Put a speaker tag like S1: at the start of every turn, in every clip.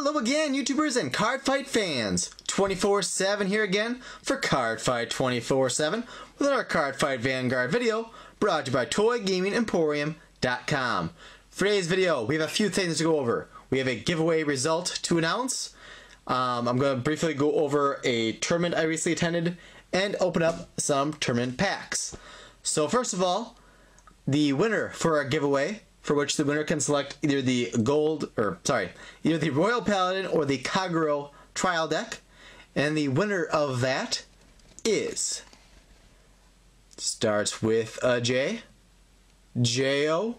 S1: Hello again, YouTubers and Cardfight fans! 24/7 here again for Cardfight 24/7 with our Cardfight Vanguard video brought to you by ToyGamingEmporium.com. For today's video, we have a few things to go over. We have a giveaway result to announce. I'm going to briefly go over a tournament I recently attended and open up some tournament packs. So first of all, the winner for our giveaway, for which the winner can select either the either the Royal Paladin or the Kagero trial deck, and the winner of that is, starts with a J, J-O,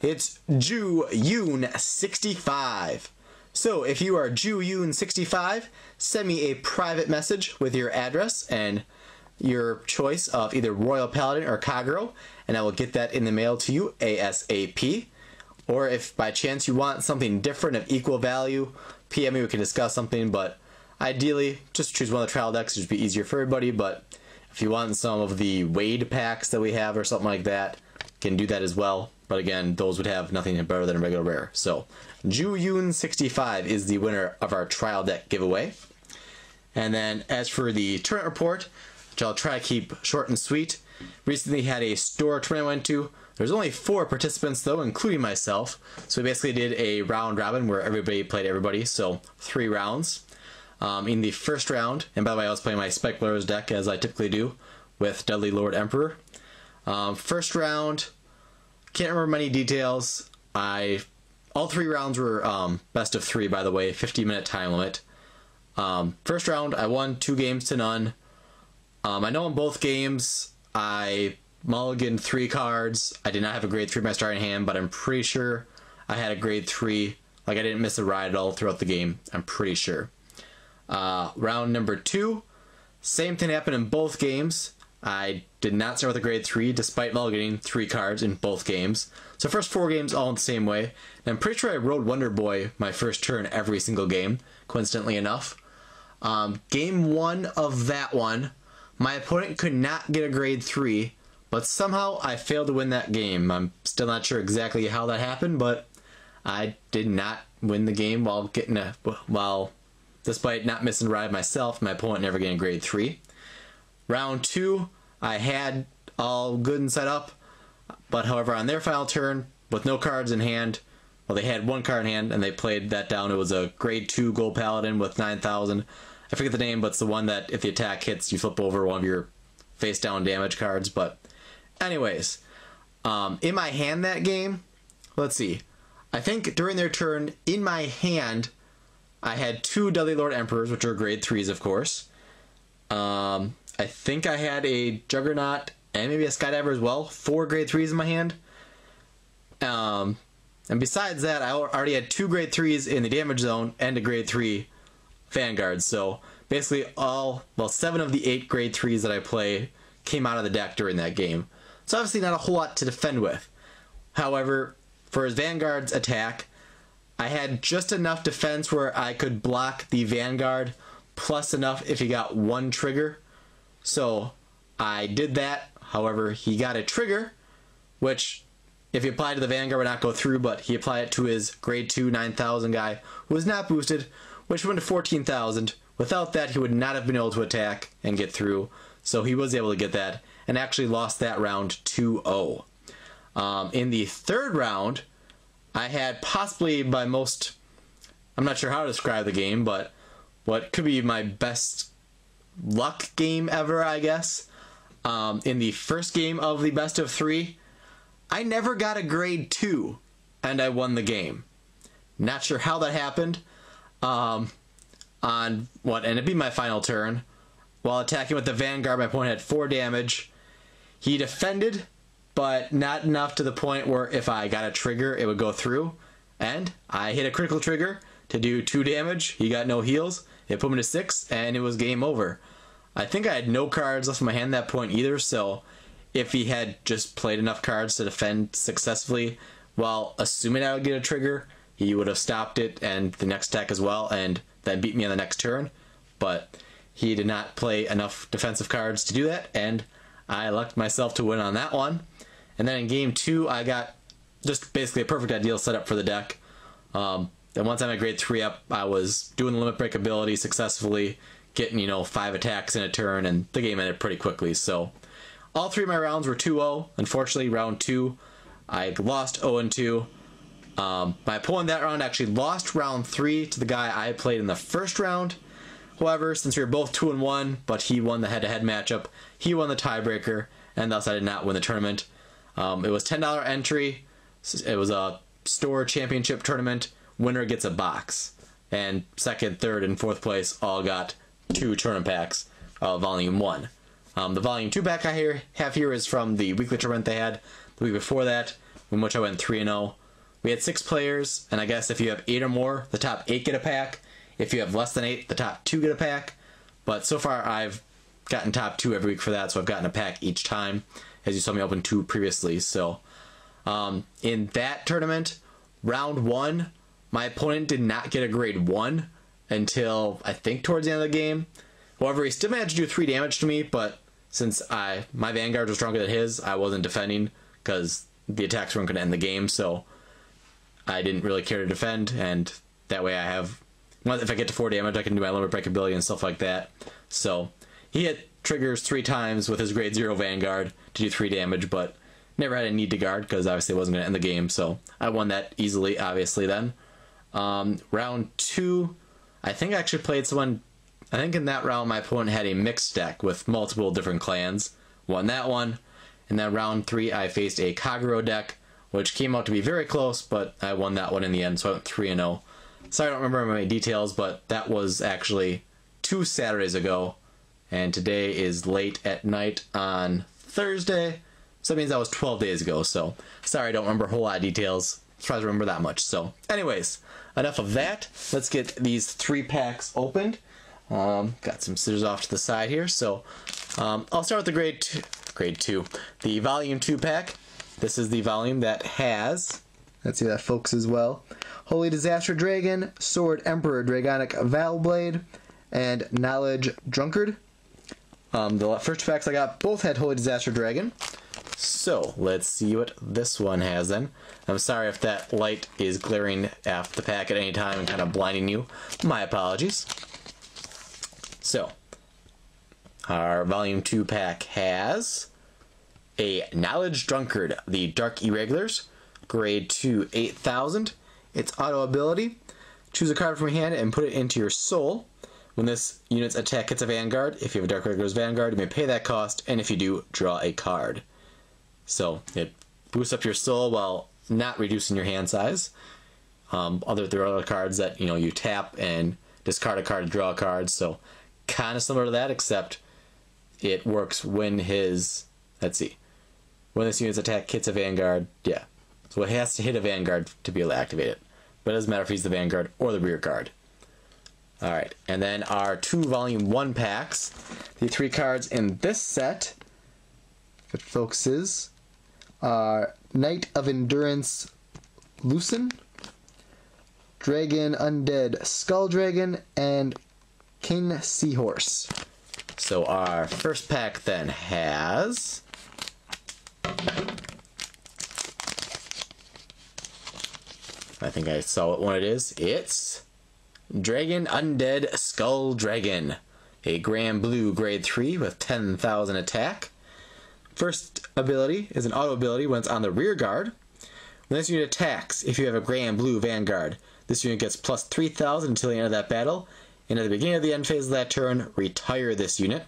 S1: it's Ju-Yoon65. So if you are Ju-Yoon65, send me a private message with your address and your choice of either Royal Paladin or Kagero, and I will get that in the mail to you ASAP. Or if by chance you want something different of equal value, PM me, we can discuss something, but ideally just choose one of the trial decks. It would be easier for everybody. But if you want some of the Wade packs that we have or something like that, you can do that as well. But again, those would have nothing better than a regular rare. So Ju-Yoon65 is the winner of our trial deck giveaway. And then as for the tournament report, which I'll try to keep short and sweet, recently had a store tournament I went to. There's only 4 participants though, including myself. So we basically did a round robin where everybody played everybody, so 3 rounds. In the first round, and by the way, I was playing my Specular's deck as I typically do with Deadly Lord Emperor. First round, can't remember many details. All 3 rounds were best of 3, by the way, 50-minute time limit. First round, I won 2 games to none. I know in both games I mulliganed 3 cards. I did not have a grade 3 in my starting hand, but I'm pretty sure I had a grade 3. Like, I didn't miss a ride at all throughout the game, I'm pretty sure. Round number 2, same thing happened in both games. I did not start with a grade 3 despite mulliganing 3 cards in both games. So first 4 games all in the same way. And I'm pretty sure I rode Wonder Boy my first turn every single game, coincidentally enough. Game 1 of that one, my opponent could not get a grade 3, but somehow I failed to win that game. I'm still not sure exactly how that happened, but I did not win the game despite not missing a ride myself, my opponent never getting a grade 3. Round 2, I had all good and set up, but however on their final turn, with no cards in hand, well, they had 1 card in hand and they played that down. It was a grade 2 Gold Paladin with 9,000. I forget the name, but it's the one that if the attack hits, you flip over one of your face down damage cards. But anyways, in my hand that game, let's see. I think during their turn, in my hand, I had 2 Deadly Lord Emperors, which are grade 3s, of course. I think I had a Juggernaut and maybe a Skydiver as well. 4 grade 3s in my hand. And besides that, I already had 2 grade 3s in the damage zone and a grade 3 Vanguard. So basically 7 of the 8 grade 3s that I play came out of the deck during that game. So obviously not a whole lot to defend with. However, for his Vanguard's attack, I had just enough defense where I could block the Vanguard, plus enough if he got 1 trigger. So I did that. However, he got a trigger, which if he applied to the Vanguard would not go through, but he applied it to his grade 2 9,000 guy who was not boosted, which went to 14,000. Without that, he would not have been able to attack and get through. So he was able to get that and actually lost that round 2-0. In the third round, I had possibly I'm not sure how to describe the game, but what could be my best luck game ever, I guess. In the first game of the best of 3, I never got a grade 2 and I won the game. Not sure how that happened. On what ended up being my final turn, while attacking with the Vanguard, my opponent had 4 damage. He defended, but not enough to the point where if I got a trigger, it would go through. And I hit a critical trigger to do 2 damage. He got no heals. It put me to 6, and it was game over. I think I had no cards left in my hand at that point either, so if he had just played enough cards to defend successfully while assuming I would get a trigger, he would have stopped it and the next attack as well, and then beat me on the next turn. But he did not play enough defensive cards to do that, and I lucked myself to win on that one. And then in game 2, I got just basically a perfect ideal setup for the deck. Then once I'm at grade 3 up, I was doing the limit break ability successfully, getting, 5 attacks in a turn, and the game ended pretty quickly. So all 3 of my rounds were 2-0. Unfortunately, round 2, I lost 0-2. My opponent that round actually lost round 3 to the guy I played in the first round. However, since we were both 2-1, but he won the head-to-head matchup, he won the tiebreaker, and thus I did not win the tournament. It was $10 entry. It was a store championship tournament. Winner gets a box. And second, third, and fourth place all got 2 tournament packs of Volume 1. The Volume 2 pack I have here is from the weekly tournament they had the week before that, in which I went 3-0. We had 6 players, and I guess if you have 8 or more, the top 8 get a pack. If you have less than 8, the top 2 get a pack. But so far, I've gotten top 2 every week for that, so I've gotten a pack each time, as you saw me open 2 previously. So in that tournament, round 1, my opponent did not get a grade 1 until, I think, towards the end of the game. However, he still managed to do 3 damage to me, but since my Vanguard was stronger than his, I wasn't defending because the attacks weren't going to end the game, so I didn't really care to defend, and that way I have... If I get to 4 damage, I can do my limit break ability and stuff like that. So he hit triggers 3 times with his grade 0 Vanguard to do 3 damage, but never had a need to guard because obviously it wasn't going to end the game. So I won that easily, obviously, then. Round 2, I think I actually played someone... I think in that round my opponent had a mixed deck with multiple different clans. Won that one. And then round 3 I faced a Kagero deck, which came out to be very close, but I won that one in the end, so I went 3-0. Sorry I don't remember my details, but that was actually 2 Saturdays ago, and today is late at night on Thursday, so that means that was 12 days ago, so sorry I don't remember a whole lot of details. Surprised I remember that much. So anyways, enough of that. Let's get these 3 packs opened. Got some scissors off to the side here, so I'll start with the grade 2, the volume 2 pack. This is the volume that has, let's see that focuses well, Holy Disaster Dragon, Sword Emperor Dragonic Valblade, and Knowledge Drunkard. The first 2 packs I got both had Holy Disaster Dragon. So let's see what this one has then. I'm sorry if that light is glaring off the pack at any time and kind of blinding you. My apologies. So our volume 2 pack has a Knowledge Drunkard, the Dark Irregulars, grade 2, 8,000. Its auto ability, choose a card from your hand and put it into your soul. When this unit's attack hits a Vanguard, if you have a Dark Irregulars Vanguard, you may pay that cost, and if you do, draw a card. So it boosts up your soul while not reducing your hand size. There are other cards that you tap and discard a card to draw a card, so kind of similar to that, except it works when his, let's see, when this unit's attack hits a Vanguard, yeah. So it has to hit a Vanguard to be able to activate it. But it doesn't matter if he's the Vanguard or the rear guard. Alright, and then our 2 volume 1 packs. The 3 cards in this set, if it focuses, are Knight of Endurance Lucen, Dragon Undead Skull Dragon, and King Seahorse. So our first pack then has... I think I saw what one it is. It's Dragon Undead Skull Dragon. A Grand Blue grade 3 with 10,000 attack. First ability is an auto ability when it's on the rear guard. When this unit attacks, if you have a Grand Blue Vanguard, this unit gets plus 3,000 until the end of that battle. And at the beginning of the end phase of that turn, retire this unit.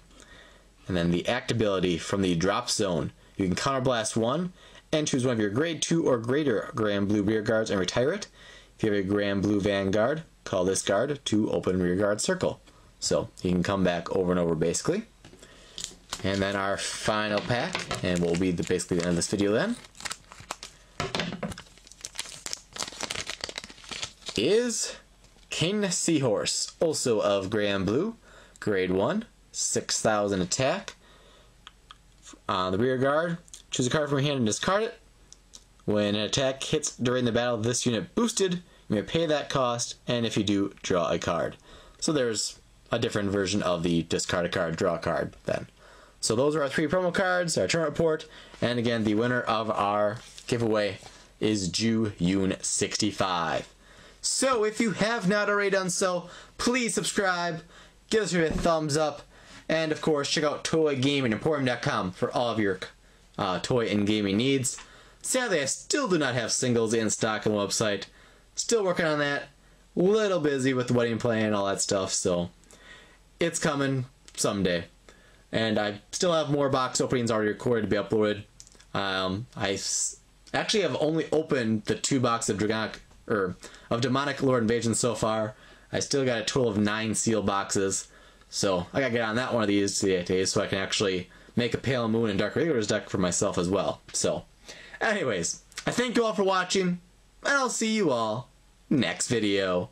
S1: And then the act ability from the drop zone. You can counterblast 1 and choose one of your grade 2 or greater Grand Blue rear guards and retire it. If you have a Grand Blue Vanguard, call this guard to open rear guard circle. So you can come back over and over basically. And then our final pack, and we'll be basically the end of this video then, is King Seahorse, also of Grand Blue, grade 1, 6,000 attack. On the rear guard, choose a card from your hand and discard it. When an attack hits during the battle of this unit boosted, you may pay that cost, and if you do, draw a card. So there's a different version of the discard a card, draw a card then. So those are our 3 promo cards, our turn report, and again, the winner of our giveaway is Ju Yoon 65. So if you have not already done so, please subscribe, give us a thumbs up, and of course check out toygamingemporium.com for all of your toy and gaming needs. Sadly, I still do not have singles in stock on the website. Still working on that. Little busy with the wedding plan and all that stuff, so it's coming someday. And I still have more box openings already recorded to be uploaded. I actually have only opened the 2 boxes of Demonic Lord Invasion so far. I still got a total of 9 sealed boxes, so I gotta get on that one of these days so I can actually make a Pale Moon and Dark Regulars deck for myself as well. So, anyways, I thank you all for watching, and I'll see you all next video.